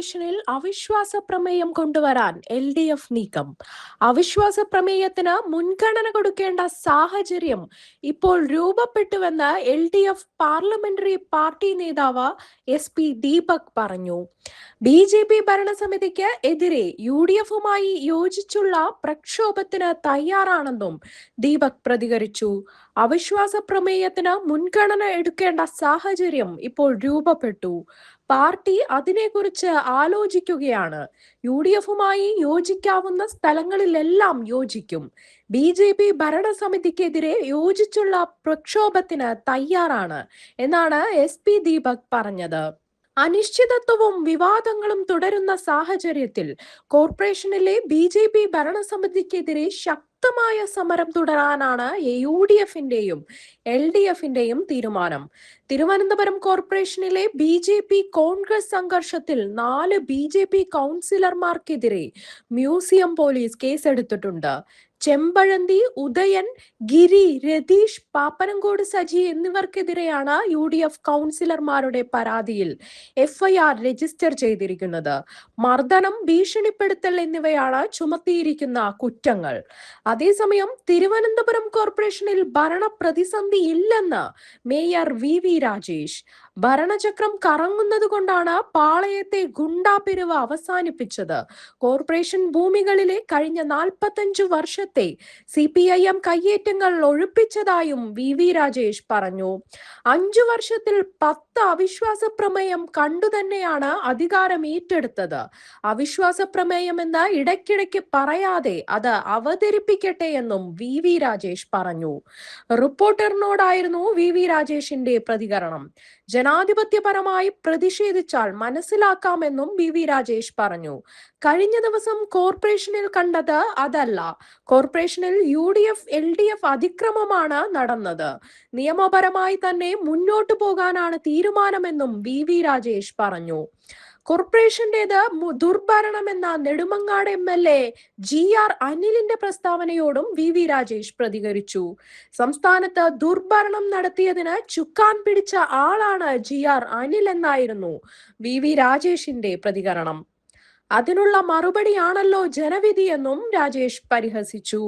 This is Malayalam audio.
കോർപ്പറേഷനിൽ അവിശ്വാസ പ്രമേയം കൊണ്ടുവരാൻ LDF നീക്കം. അവിശ്വാസ പ്രമേയത്തിന് മുൻഗണന കൊടുക്കേണ്ട സാഹചര്യം ഇപ്പോൾ രൂപപ്പെട്ടുവെന്ന് LDF പാർലമെന്ററി പാർട്ടി നേതാവ് SP ദീപക് പറഞ്ഞു. BJP ഭരണസമിതിക്ക് എതിരെ UDFുമായി യോജിച്ചുള്ള പ്രക്ഷോഭത്തിന് തയ്യാറാണെന്നും ദീപക് പ്രതികരിച്ചു. അവിശ്വാസ പ്രമേയത്തിന് മുൻഗണന എടുക്കേണ്ട സാഹചര്യം ഇപ്പോൾ രൂപപ്പെട്ടു. പാർട്ടി അതിനെക്കുറിച്ച് ആലോചിക്കുകയാണ്. UDFുമായി യോജിക്കാവുന്ന സ്ഥലങ്ങളിലെല്ലാം യോജിക്കും. BJP ഭരണസമിതിക്കെതിരെ യോജിച്ചുള്ള പ്രക്ഷോഭത്തിന് തയ്യാറാണ് എന്നാണ് SP ദീപക് പറഞ്ഞത്. അനിശ്ചിതത്വവും വിവാദങ്ങളും തുടരുന്ന സാഹചര്യത്തിൽ കോർപ്പറേഷനിലെ BJP ഭരണസമിതിക്കെതിരെ ശക്തമായ സമരം തുടരാനാണ് UDFിന്റെയും LDFിന്റെയും തീരുമാനം. തിരുവനന്തപുരം കോർപ്പറേഷനിലെ BJP കോൺഗ്രസ് സംഘർഷത്തിൽ 4 BJP കൗൺസിലർമാർക്കെതിരെ മ്യൂസിയം പോലീസ് കേസെടുത്തിട്ടുണ്ട്. ചെമ്പഴന്തി, ഉദയൻ, ഗിരി, രതീഷ്, പാപ്പനംകോട് സജി എന്നിവർക്കെതിരെയാണ് UDF കൗൺസിലർമാരുടെ പരാതിയിൽ FIR രജിസ്റ്റർ ചെയ്തിരിക്കുന്നത്. മർദ്ദനം, ഭീഷണിപ്പെടുത്തൽ എന്നിവയാണ് ചുമത്തിയിരിക്കുന്ന കുറ്റങ്ങൾ. അതേസമയം തിരുവനന്തപുരം കോർപ്പറേഷനിൽ ഭരണ പ്രതിസന്ധി ഇല്ലെന്ന് മേയർ VV രാജേഷ്. ഭരണചക്രം കറങ്ങുന്നത് കൊണ്ടാണ് പാളയത്തെ ഗുണ്ടാപിരിവ് അവസാനിപ്പിച്ചത്. കോർപ്പറേഷൻ ഭൂമികളിലെ കഴിഞ്ഞ 45 വർഷത്തെ CPIM കയ്യേറ്റങ്ങൾ ഒഴിപ്പിച്ചതായും VV രാജേഷ് പറഞ്ഞു. 5 വർഷത്തിൽ 10 അവിശ്വാസ പ്രമേയം കണ്ടുതന്നെയാണ് അധികാരം ഏറ്റെടുത്തത്. അവിശ്വാസ പ്രമേയം എന്ന് ഇടയ്ക്കിടയ്ക്ക് പറയാതെ അത് അവതരിപ്പിക്കട്ടെ എന്നും VV രാജേഷ് പറഞ്ഞു. റിപ്പോർട്ടറിനോടായിരുന്നു VV രാജേഷിന്റെ പ്രതികരണം. ജനാധിപത്യപരമായി പ്രതിഷേധിച്ചാൽ മനസ്സിലാക്കാമെന്നും VV രാജേഷ് പറഞ്ഞു. കഴിഞ്ഞ ദിവസം കോർപ്പറേഷനിൽ കണ്ടത് അതല്ല. കോർപ്പറേഷനിൽ UDF LDF അതിക്രമമാണ് നടന്നത്. നിയമപരമായി തന്നെ മുന്നോട്ടു പോകാനാണ് തീരുമാനമെന്നും VV രാജേഷ് പറഞ്ഞു. കോർപ്പറേഷന്റേത് ദുർഭരണമെന്ന Nedumangad MLA GR അനിലിന്റെ പ്രസ്താവനയോടും VV Rajesh പ്രതികരിച്ചു. സംസ്ഥാനത്ത് ദുർഭരണം നടത്തിയതിന് ചുക്കാൻ പിടിച്ച ആളാണ് GR അനിൽ എന്നായിരുന്നു VV രാജേഷിന്റെ പ്രതികരണം. അതിനുള്ള മറുപടിയാണല്ലോ ജനവിധിയെന്നും രാജേഷ് പരിഹസിച്ചു.